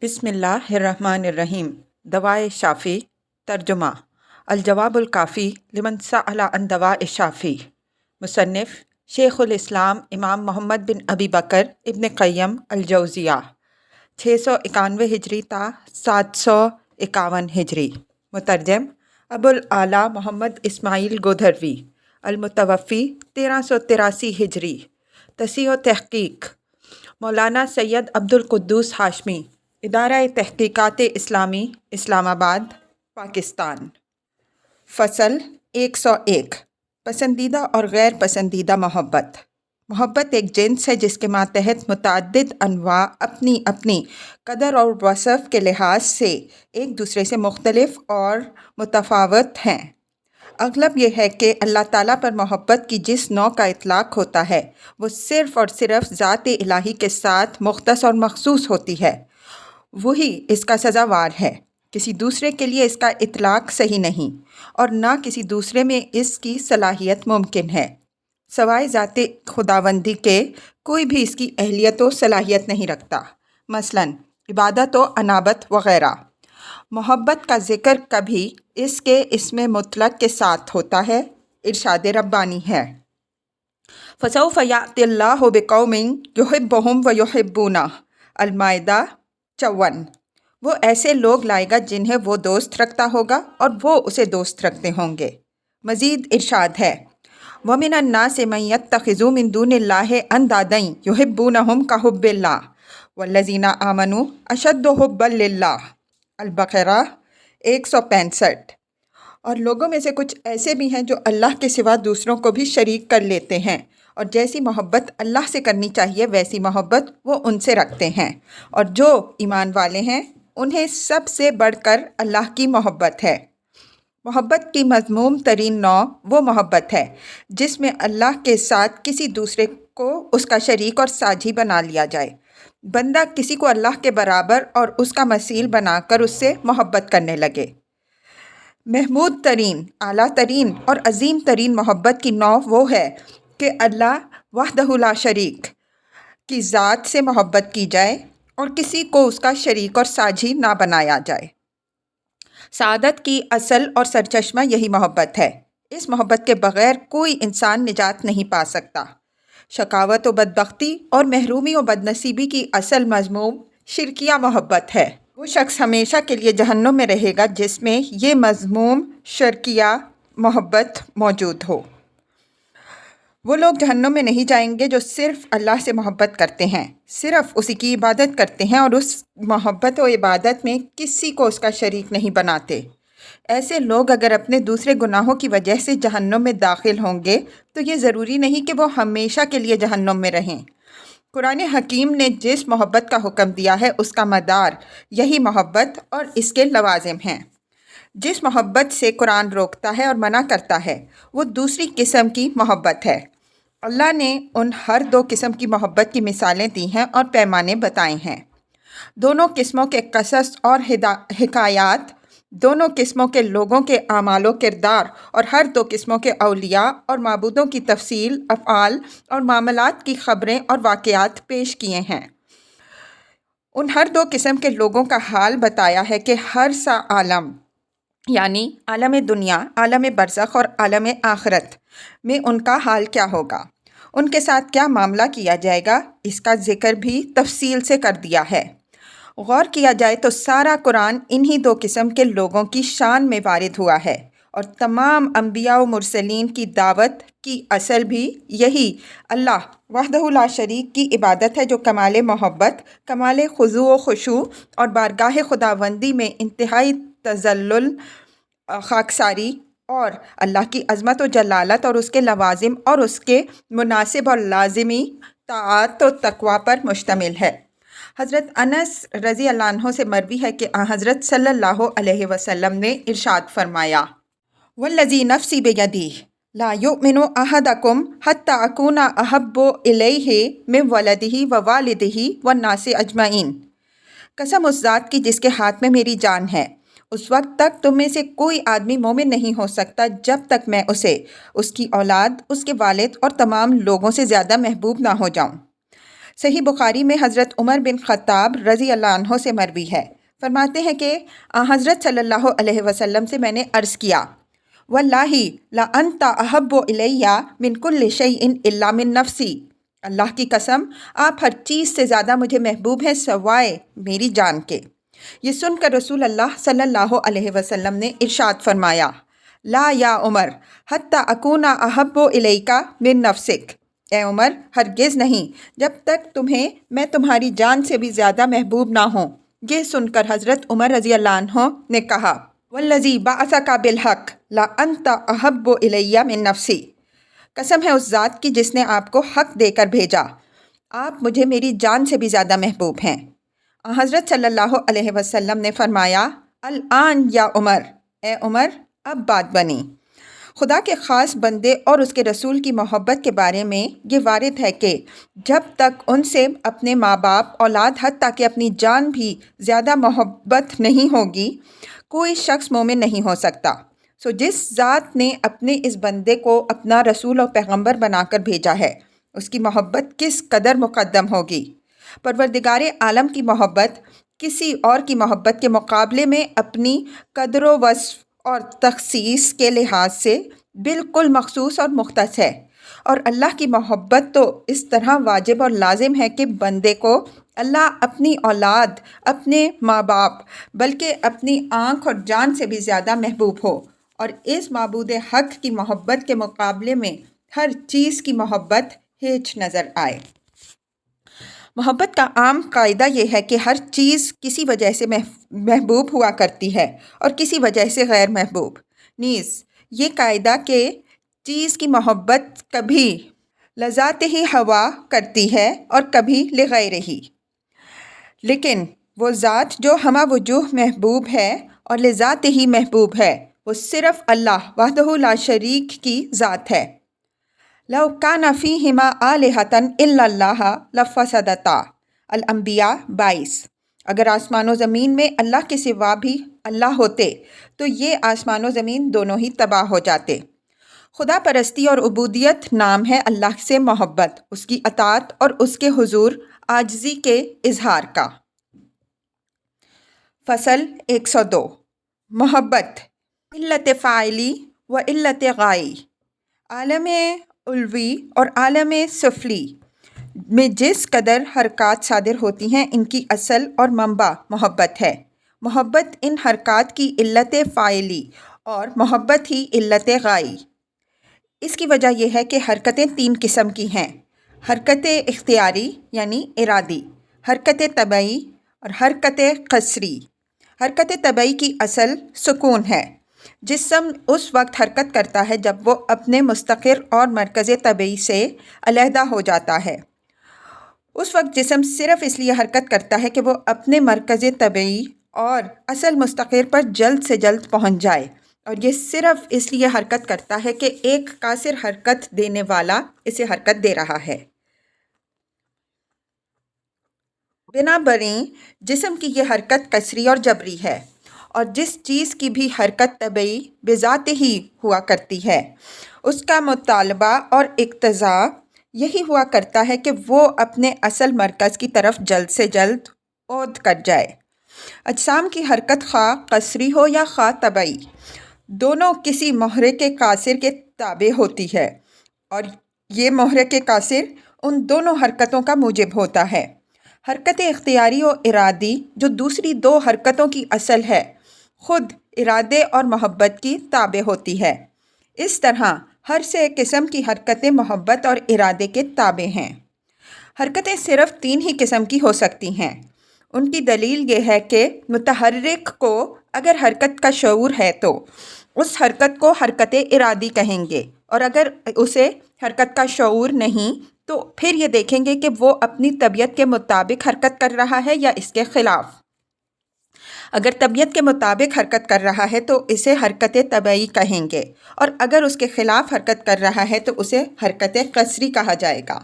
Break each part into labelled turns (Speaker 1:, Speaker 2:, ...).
Speaker 1: بسم اللہ الرحمن الرحیم۔ دوائے شافی ترجمہ الجواب الکافی لمن سأل عن دواء الشافی۔ مصنف شیخ الاسلام امام محمد بن ابی بکر ابن قیم الجوزیہ 691 ہجری تا 751 ہجری۔ مترجم ابو الاعلیٰ محمد اسماعیل گودھروی المتوفی 1383 ہجری۔ تصحیح و تحقیق مولانا سید عبد القدوس ہاشمی، ادارہ تحقیقات اسلامی، اسلام آباد، پاکستان۔ فصل 101 پسندیدہ اور غیر پسندیدہ محبت۔ محبت ایک جنس ہے جس کے ماتحت متعدد انواع اپنی اپنی قدر اور وصف کے لحاظ سے ایک دوسرے سے مختلف اور متفاوت ہیں۔ اغلب یہ ہے کہ اللہ تعالیٰ پر محبت کی جس نوع کا اطلاق ہوتا ہے وہ صرف اور صرف ذات الہی کے ساتھ مختص اور مخصوص ہوتی ہے، وہی اس کا سزاوار ہے۔ کسی دوسرے کے لیے اس کا اطلاق صحیح نہیں، اور نہ کسی دوسرے میں اس کی صلاحیت ممکن ہے۔ سوائے ذات خداوندی کے کوئی بھی اس کی اہلیت و صلاحیت نہیں رکھتا، مثلاً عبادت و انابت وغیرہ۔ محبت کا ذکر کبھی اس کے اسم مطلق کے ساتھ ہوتا ہے۔ ارشاد ربانی ہے فَسَوْفَ يَأْتِي اللَّهُ بِقَوْمٍ يُحِبُّهُمْ وَيُحِبُّونَهُ المائدہ 54۔ وہ ایسے لوگ لائے گا جنہیں وہ دوست رکھتا ہوگا اور وہ اسے دوست رکھتے ہوں گے۔ مزید ارشاد ہے وَمِنَ النَّاسِ مَن يَتَّخِذُ مِن دُونِ اللَّهِ أَندَادًا يُحِبُّونَهُمْ كَحُبِّ اللَّهِ وَالَّذِينَ آمَنُوا أَشَدُّ حُبًّا لِلَّهِ البقرہ 165۔ اور لوگوں میں سے کچھ ایسے بھی ہیں جو اللہ کے سوا دوسروں کو بھی شریک کر لیتے ہیں، اور جیسی محبت اللہ سے کرنی چاہیے ویسی محبت وہ ان سے رکھتے ہیں، اور جو ایمان والے ہیں انہیں سب سے بڑھ کر اللہ کی محبت ہے۔ محبت کی مذموم ترین نوع وہ محبت ہے جس میں اللہ کے ساتھ کسی دوسرے کو اس کا شریک اور ساجھی بنا لیا جائے۔ بندہ کسی کو اللہ کے برابر اور اس کا مثیل بنا کر اس سے محبت کرنے لگے۔ محمود ترین، اعلیٰ ترین اور عظیم ترین محبت کی نوع وہ ہے کہ اللہ وحدہ لا شریک کی ذات سے محبت کی جائے اور کسی کو اس کا شریک اور ساجھی نہ بنایا جائے۔ سعادت کی اصل اور سرچشمہ یہی محبت ہے۔ اس محبت کے بغیر کوئی انسان نجات نہیں پا سکتا۔ شقاوت و بدبختی اور محرومی و بدنصیبی کی اصل مذموم شرکیہ محبت ہے۔ وہ شخص ہمیشہ کے لیے جہنم میں رہے گا جس میں یہ مذموم شرکیہ محبت موجود ہو۔ وہ لوگ جہنم میں نہیں جائیں گے جو صرف اللہ سے محبت کرتے ہیں، صرف اسی کی عبادت کرتے ہیں اور اس محبت و عبادت میں کسی کو اس کا شریک نہیں بناتے۔ ایسے لوگ اگر اپنے دوسرے گناہوں کی وجہ سے جہنم میں داخل ہوں گے تو یہ ضروری نہیں کہ وہ ہمیشہ کے لیے جہنم میں رہیں۔ قرآن حکیم نے جس محبت کا حکم دیا ہے اس کا مدار یہی محبت اور اس کے لوازم ہیں۔ جس محبت سے قرآن روکتا ہے اور منع کرتا ہے وہ دوسری قسم کی محبت ہے۔ اللہ نے ان ہر دو قسم کی محبت کی مثالیں دی ہیں اور پیمانے بتائے ہیں۔ دونوں قسموں کے قصص اور حکایات، دونوں قسموں کے لوگوں کے اعمال و کردار اور ہر دو قسموں کے اولیاء اور معبودوں کی تفصیل، افعال اور معاملات کی خبریں اور واقعات پیش کیے ہیں۔ ان ہر دو قسم کے لوگوں کا حال بتایا ہے کہ ہر سا عالم، یعنی عالم دنیا، عالم برزخ اور عالم آخرت میں ان کا حال کیا ہوگا، ان کے ساتھ کیا معاملہ کیا جائے گا، اس کا ذکر بھی تفصیل سے کر دیا ہے۔ غور کیا جائے تو سارا قرآن انہی دو قسم کے لوگوں کی شان میں وارد ہوا ہے، اور تمام انبیاء و مرسلین کی دعوت کی اصل بھی یہی اللہ وحدہ لا شریک کی عبادت ہے، جو کمال محبت، کمال خضوع و خشوع اور بارگاہ خداوندی میں انتہائی تذلل، خاکساری اور اللہ کی عظمت و جلالت اور اس کے لوازم اور اس کے مناسب اور لازمی طاعت و تقوی پر مشتمل ہے۔ حضرت انس رضی اللہ عنہ سے مروی ہے کہ حضرت صلی اللہ علیہ وسلم نے ارشاد فرمایا والذی نفسی بیدیہ لا یؤمن احدکم حتی اکون احب الیہ من ولدہ ووالدہ والناس اجمعین۔ قسم اس ذات کی جس کے ہاتھ میں میری جان ہے، اس وقت تک تم میں سے کوئی آدمی مومن نہیں ہو سکتا جب تک میں اسے، اس کی اولاد، اس کے والد اور تمام لوگوں سے زیادہ محبوب نہ ہو جاؤں۔ صحیح بخاری میں حضرت عمر بن خطاب رضی اللہ عنہ سے مروی ہے، فرماتے ہیں کہ حضرت صلی اللہ علیہ وسلم سے میں نے عرض کیا، واللہ لأنت احب الی من کل شیء الا من نفسی، اللہ کی قسم آپ ہر چیز سے زیادہ مجھے محبوب ہیں سوائے میری جان کے۔ یہ سن کر رسول اللہ صلی اللہ علیہ وسلم نے ارشاد فرمایا، لا یا عمر حتی اکون احب الیک من نفسک، اے عمر ہرگز نہیں جب تک تمہیں میں تمہاری جان سے بھی زیادہ محبوب نہ ہوں۔ یہ سن کر حضرت عمر رضی اللہ عنہ نے کہا، والذی بعثک بالحق لانت احب الی من نفسی، قسم ہے اس ذات کی جس نے آپ کو حق دے کر بھیجا، آپ مجھے میری جان سے بھی زیادہ محبوب ہیں۔ حضرت صلی اللہ علیہ وسلم نے فرمایا، الآن یا عمر، اے عمر اب بات بنی۔ خدا کے خاص بندے اور اس کے رسول کی محبت کے بارے میں یہ وارد ہے کہ جب تک ان سے اپنے ماں باپ، اولاد، حتیٰ کہ اپنی جان بھی زیادہ محبت نہیں ہوگی، کوئی شخص مومن نہیں ہو سکتا۔ سو جس ذات نے اپنے اس بندے کو اپنا رسول اور پیغمبر بنا کر بھیجا ہے، اس کی محبت کس قدر مقدم ہوگی۔ پروردگار عالم کی محبت کسی اور کی محبت کے مقابلے میں اپنی قدر و وصف اور تخصیص کے لحاظ سے بالکل مخصوص اور مختص ہے، اور اللہ کی محبت تو اس طرح واجب اور لازم ہے کہ بندے کو اللہ اپنی اولاد، اپنے ماں باپ، بلکہ اپنی آنکھ اور جان سے بھی زیادہ محبوب ہو، اور اس معبود حق کی محبت کے مقابلے میں ہر چیز کی محبت ہیچ نظر آئے۔ محبت کا عام قاعدہ یہ ہے کہ ہر چیز کسی وجہ سے محبوب ہوا کرتی ہے اور کسی وجہ سے غیر محبوب۔ نیز یہ قاعدہ کہ چیز کی محبت کبھی لذات ہی ہوا کرتی ہے اور کبھی لغیر ہی، لیکن وہ ذات جو ہمہ وجوہ محبوب ہے اور لذات ہی محبوب ہے، وہ صرف اللہ وحدہ لا شریک کی ذات ہے۔ لو کان فیہما آلہۃ الا اللہ لفسدتا، الانبیاء 22۔ اگر آسمان و زمین میں اللہ کے سوا بھی اللہ ہوتے تو یہ آسمان و زمین دونوں ہی تباہ ہو جاتے۔ خدا پرستی اور عبودیت نام ہے اللہ سے محبت، اس کی اطاعت اور اس کے حضور عاجزی کے اظہار کا۔ فصل 102، محبت، علت فاعلی و علت غائی۔ عالم علوی اور عالم سفلی میں جس قدر حرکات صادر ہوتی ہیں، ان کی اصل اور منبع محبت ہے۔ محبت ان حرکات کی علت فاعلی اور محبت ہی علت غائی۔ اس کی وجہ یہ ہے کہ حرکتیں تین قسم کی ہیں: حرکت اختیاری یعنی ارادی، حرکت طبعی اور حرکت قسری۔ حرکت طبعی کی اصل سکون ہے۔ جسم اس وقت حرکت کرتا ہے جب وہ اپنے مستقر اور مرکز طبعی سے علیحدہ ہو جاتا ہے۔ اس وقت جسم صرف اس لیے حرکت کرتا ہے کہ وہ اپنے مرکز طبعی اور اصل مستقر پر جلد سے جلد پہنچ جائے، اور یہ صرف اس لیے حرکت کرتا ہے کہ ایک قاصر حرکت دینے والا اسے حرکت دے رہا ہے۔ بنابراین جسم کی یہ حرکت قسری اور جبری ہے، اور جس چیز کی بھی حرکت طبعی بذات ہی ہوا کرتی ہے، اس کا مطالبہ اور اقتضا یہی ہوا کرتا ہے کہ وہ اپنے اصل مرکز کی طرف جلد سے جلد عود کر جائے۔ اجسام کی حرکت خواہ قسری ہو یا خواہ طبعی، دونوں کسی محرک قاصر کے تابع ہوتی ہے، اور یہ محرک قاصر ان دونوں حرکتوں کا موجب ہوتا ہے۔ حرکت اختیاری و ارادی جو دوسری دو حرکتوں کی اصل ہے، خود ارادے اور محبت کی تابع ہوتی ہے۔ اس طرح ہر سے قسم کی حرکتیں محبت اور ارادے کے تابع ہیں۔ حرکتیں صرف تین ہی قسم کی ہو سکتی ہیں۔ ان کی دلیل یہ ہے کہ متحرک کو اگر حرکت کا شعور ہے تو اس حرکت کو حرکت ارادی کہیں گے، اور اگر اسے حرکت کا شعور نہیں تو پھر یہ دیکھیں گے کہ وہ اپنی طبیعت کے مطابق حرکت کر رہا ہے یا اس کے خلاف۔ اگر طبیعت کے مطابق حرکت کر رہا ہے تو اسے حرکت طبعی کہیں گے، اور اگر اس کے خلاف حرکت کر رہا ہے تو اسے حرکت قسری کہا جائے گا۔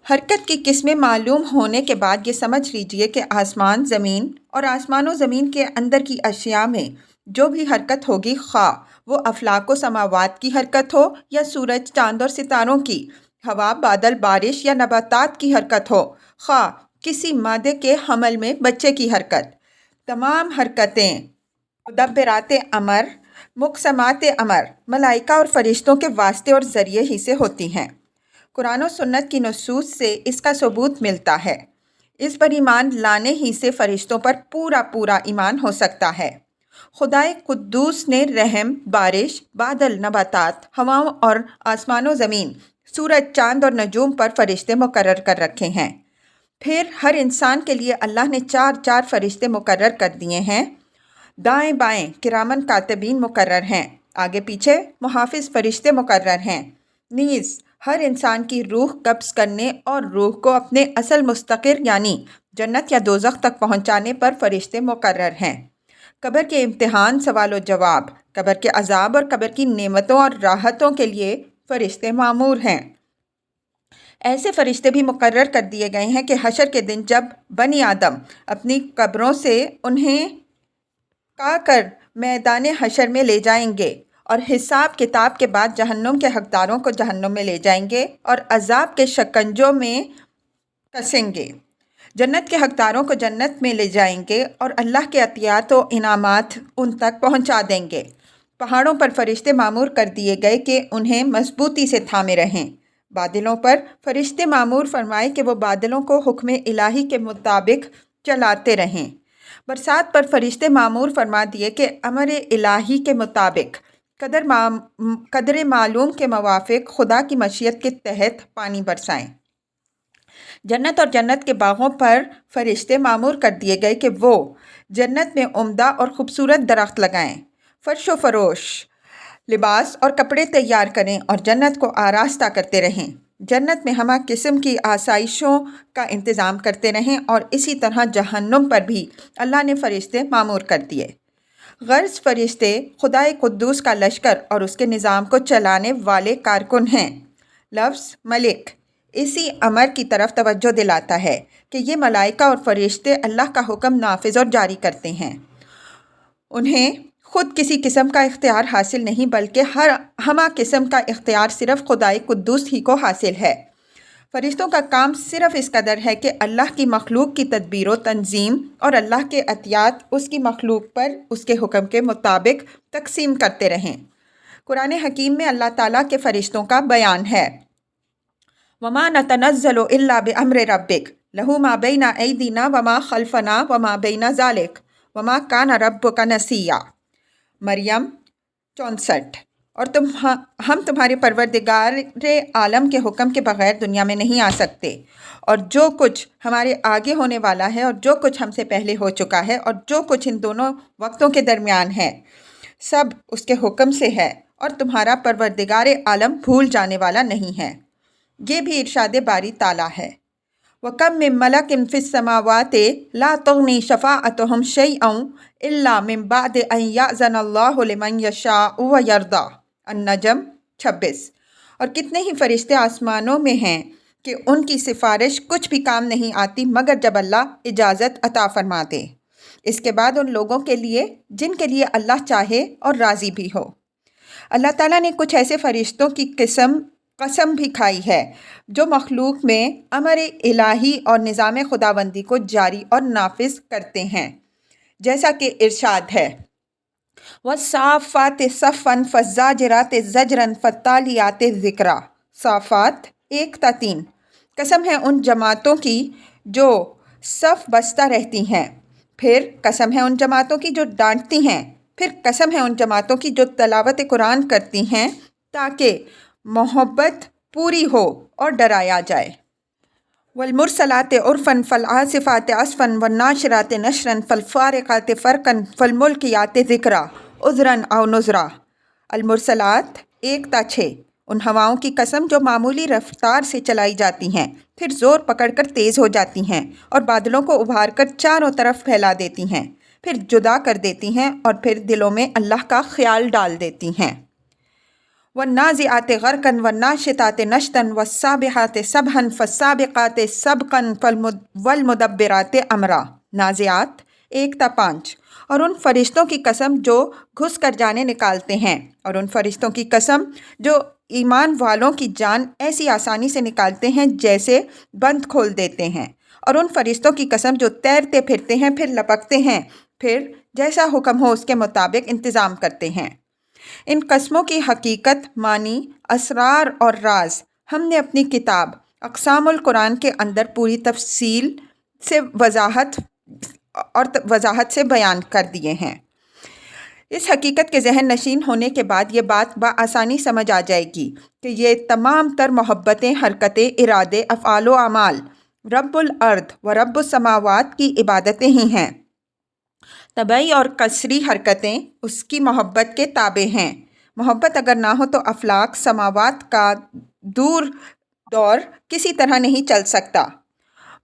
Speaker 1: حرکت کی قسمیں معلوم ہونے کے بعد یہ سمجھ لیجئے کہ آسمان زمین اور آسمان و زمین کے اندر کی اشیاء میں جو بھی حرکت ہوگی، خواہ وہ افلاک و سماوات کی حرکت ہو یا سورج، چاند اور ستاروں کی، ہوا، بادل، بارش یا نباتات کی حرکت ہو، خواہ کسی مادے کے حمل میں بچے کی حرکت، تمام حرکتیں مدبرات امر، مقسمات امر، ملائکہ اور فرشتوں کے واسطے اور ذریعے ہی سے ہوتی ہیں۔ قرآن و سنت کی نصوص سے اس کا ثبوت ملتا ہے۔ اس پر ایمان لانے ہی سے فرشتوں پر پورا ایمان ہو سکتا ہے۔ خدائے قدوس نے رحم، بارش، بادل، نباتات، ہواؤں اور آسمان و زمین، سورج، چاند اور نجوم پر فرشتے مقرر کر رکھے ہیں۔ پھر ہر انسان کے لیے اللہ نے 4 فرشتے مقرر کر دیے ہیں۔ دائیں بائیں کرامن کاتبین مقرر ہیں، آگے پیچھے محافظ فرشتے مقرر ہیں۔ نیز ہر انسان کی روح قبض کرنے اور روح کو اپنے اصل مستقر یعنی جنت یا دوزخ تک پہنچانے پر فرشتے مقرر ہیں۔ قبر کے امتحان، سوال و جواب، قبر کے عذاب اور قبر کی نعمتوں اور راحتوں کے لیے فرشتے مامور ہیں۔ ایسے فرشتے بھی مقرر کر دیے گئے ہیں کہ حشر کے دن جب بنی آدم اپنی قبروں سے انہیں اٹھا کر میدان حشر میں لے جائیں گے اور حساب کتاب کے بعد جہنم کے حقداروں کو جہنم میں لے جائیں گے اور عذاب کے شکنجوں میں کسیں گے، جنت کے حقداروں کو جنت میں لے جائیں گے اور اللہ کے عطیات و انعامات ان تک پہنچا دیں گے۔ پہاڑوں پر فرشتے مامور کر دیے گئے کہ انہیں مضبوطی سے تھامے رہیں۔ بادلوں پر فرشتے مامور فرمائے کہ وہ بادلوں کو حکم الہی کے مطابق چلاتے رہیں۔ برسات پر فرشتے مامور فرما دیے کہ امر الہی کے مطابق قدر معلوم کے موافق خدا کی مشیت کے تحت پانی برسائیں۔ جنت اور جنت کے باغوں پر فرشتے مامور کر دیے گئے کہ وہ جنت میں عمدہ اور خوبصورت درخت لگائیں، فرش و فروش، لباس اور کپڑے تیار کریں اور جنت کو آراستہ کرتے رہیں، جنت میں ہمہ قسم کی آسائشوں کا انتظام کرتے رہیں، اور اسی طرح جہنم پر بھی اللہ نے فرشتے مامور کر دیے۔ غرض فرشتے خدائے قدوس کا لشکر اور اس کے نظام کو چلانے والے کارکن ہیں۔ لفظ ملک اسی امر کی طرف توجہ دلاتا ہے کہ یہ ملائکہ اور فرشتے اللہ کا حکم نافذ اور جاری کرتے ہیں۔ انہیں خود کسی قسم کا اختیار حاصل نہیں، بلکہ ہمہ قسم کا اختیار صرف خدائے قدوس ہی کو حاصل ہے۔ فرشتوں کا کام صرف اس قدر ہے کہ اللہ کی مخلوق کی تدبیر و تنظیم اور اللہ کے عطیات اس کی مخلوق پر اس کے حکم کے مطابق تقسیم کرتے رہیں۔ قرآن حکیم میں اللہ تعالیٰ کے فرشتوں کا بیان ہے۔ وَمَا نَتَنَزَّلُ إِلَّا بِأَمْرِ رَبِّكَ لَهُ مَا بَيْنَ أَيْدِينَا وَمَا خَلْفَنَا وَمَا بَيْنَ ذَلِكَ وَمَا كَانَ رَبُّكَ نَسِيًّا۔ مریم 64۔ اور ہم تمہارے پروردگار عالم کے حکم کے بغیر دنیا میں نہیں آ سکتے، اور جو کچھ ہمارے آگے ہونے والا ہے اور جو کچھ ہم سے پہلے ہو چکا ہے اور جو کچھ ان دونوں وقتوں کے درمیان ہے، سب اس کے حکم سے ہے، اور تمہارا پروردگار عالم بھول جانے والا نہیں ہے۔ یہ بھی ارشاد باری تعالیٰ ہے۔ وَكَم مِّن مَلَكٍ فِي السَّمَاوَاتِ لَا تُغْنِي شَفَاعَتُهُمْ شَيْئًا إِلَّا مِن بَعْدِ أَن يَأْذَنَ اللَّهُ لِمَن يَشَاءُ وَيَرْضَىٰ۔ النجم 26۔ اور کتنے ہی فرشتے آسمانوں میں ہیں کہ ان کی سفارش کچھ بھی کام نہیں آتی مگر جب اللہ اجازت عطا فرما دے، اس کے بعد ان لوگوں کے لیے جن کے لیے اللہ چاہے اور راضی بھی ہو۔ اللہ تعالیٰ نے کچھ ایسے فرشتوں کی قسم بھی کھائی ہے جو مخلوق میں امر الہی اور نظام خداوندی کو جاری اور نافذ کرتے ہیں، جیسا کہ ارشاد ہے وَالصَّافَّاتِ صَفًّا فَالزَّاجِرَاتِ زَجْرًا فَالتَّالِيَاتِ ذِكْرًا۔ صافات 1-3۔ قسم ہے ان جماعتوں کی جو صف بستہ رہتی ہیں، پھر قسم ہے ان جماعتوں کی جو ڈانٹتی ہیں، پھر قسم ہے ان جماعتوں کی جو تلاوت قرآن کرتی ہیں تاکہ محبت پوری ہو اور ڈرایا جائے۔ والمرسلات عرفا فالعاصفات عصفا والناشرات نشرا فالفارقات فرقا فالملقیات ذکرا عذرا او نذرا۔ المرسلات 1-6۔ ان ہواؤں کی قسم جو معمولی رفتار سے چلائی جاتی ہیں، پھر زور پکڑ کر تیز ہو جاتی ہیں اور بادلوں کو ابھار کر چاروں طرف پھیلا دیتی ہیں، پھر جدا کر دیتی ہیں اور پھر دلوں میں اللہ کا خیال ڈال دیتی ہیں۔ والنازعات غرقا والناشطات نشطا والسابحات سبحا فالسابقات سبقا والمدبرات امرا۔ نازعات 1-5۔ اور ان فرشتوں کی قسم جو گھس کر جانیں نکالتے ہیں، اور ان فرشتوں کی قسم جو ایمان والوں کی جان ایسی آسانی سے نکالتے ہیں جیسے بند کھول دیتے ہیں، اور ان فرشتوں کی قسم جو تیرتے پھرتے ہیں پھر لپکتے ہیں، پھر جیسا حکم ہو اس کے مطابق انتظام کرتے ہیں۔ ان قسموں کی حقیقت، معنی، اسرار اور راز ہم نے اپنی کتاب اقسام القرآن کے اندر پوری تفصیل سے وضاحت سے بیان کر دیے ہیں۔ اس حقیقت کے ذہن نشین ہونے کے بعد یہ بات بآسانی سمجھ آ جائے گی کہ یہ تمام تر محبتیں، حرکتیں، ارادے، افعال و اعمال رب الارض و رب السماوات کی عبادتیں ہی ہیں۔ طبعی اور قصری حرکتیں اس کی محبت کے تابع ہیں۔ محبت اگر نہ ہو تو افلاک، سماوات کا دور کسی طرح نہیں چل سکتا۔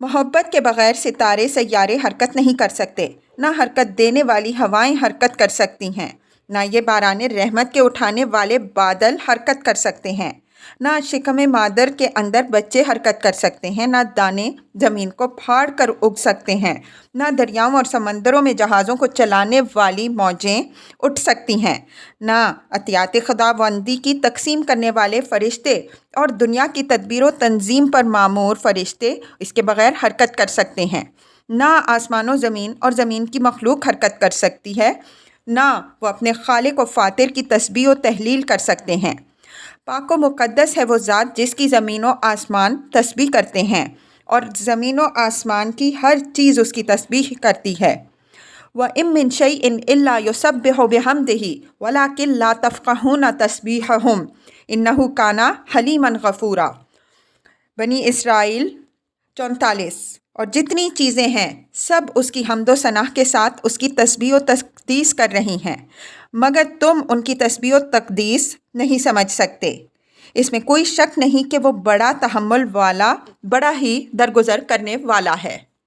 Speaker 1: محبت کے بغیر ستارے، سیارے حرکت نہیں کر سکتے، نہ حرکت دینے والی ہوائیں حرکت کر سکتی ہیں، نہ یہ باران رحمت کے اٹھانے والے بادل حرکت کر سکتے ہیں، نہ شکم مادر کے اندر بچے حرکت کر سکتے ہیں، نہ دانے زمین کو پھاڑ کر اگ سکتے ہیں، نہ دریاؤں اور سمندروں میں جہازوں کو چلانے والی موجیں اٹھ سکتی ہیں، نہ عطیات خداوندی کی تقسیم کرنے والے فرشتے اور دنیا کی تدبیر و تنظیم پر مامور فرشتے اس کے بغیر حرکت کر سکتے ہیں، نہ آسمان و زمین اور زمین کی مخلوق حرکت کر سکتی ہے، نہ وہ اپنے خالق و فاتر کی تسبیح و تحلیل کر سکتے ہیں۔ پاک و مقدس ہے وہ ذات جس کی زمین و آسمان تسبیح کرتے ہیں، اور زمین و آسمان کی ہر چیز اس کی تسبیح کرتی ہے۔ وَإِن مِّن شَيْءٍ إِلَّا يُسَبِّحُ بِحَمْدِهِ وَلَٰكِن لَّا تَفْقَهُونَ تَسْبِيحَهُمْ إِنَّهُ كَانَ حَلِيمًا غَفُورًا۔ بنی اسرائیل 44۔ اور جتنی چیزیں ہیں سب اس کی حمد و ثنا کے ساتھ اس کی تسبیح و تقدیس کر رہی ہیں، مگر تم ان کی تسبیح و تقدیس نہیں سمجھ سکتے۔ اس میں کوئی شک نہیں کہ وہ بڑا تحمل والا، بڑا ہی درگزر کرنے والا ہے۔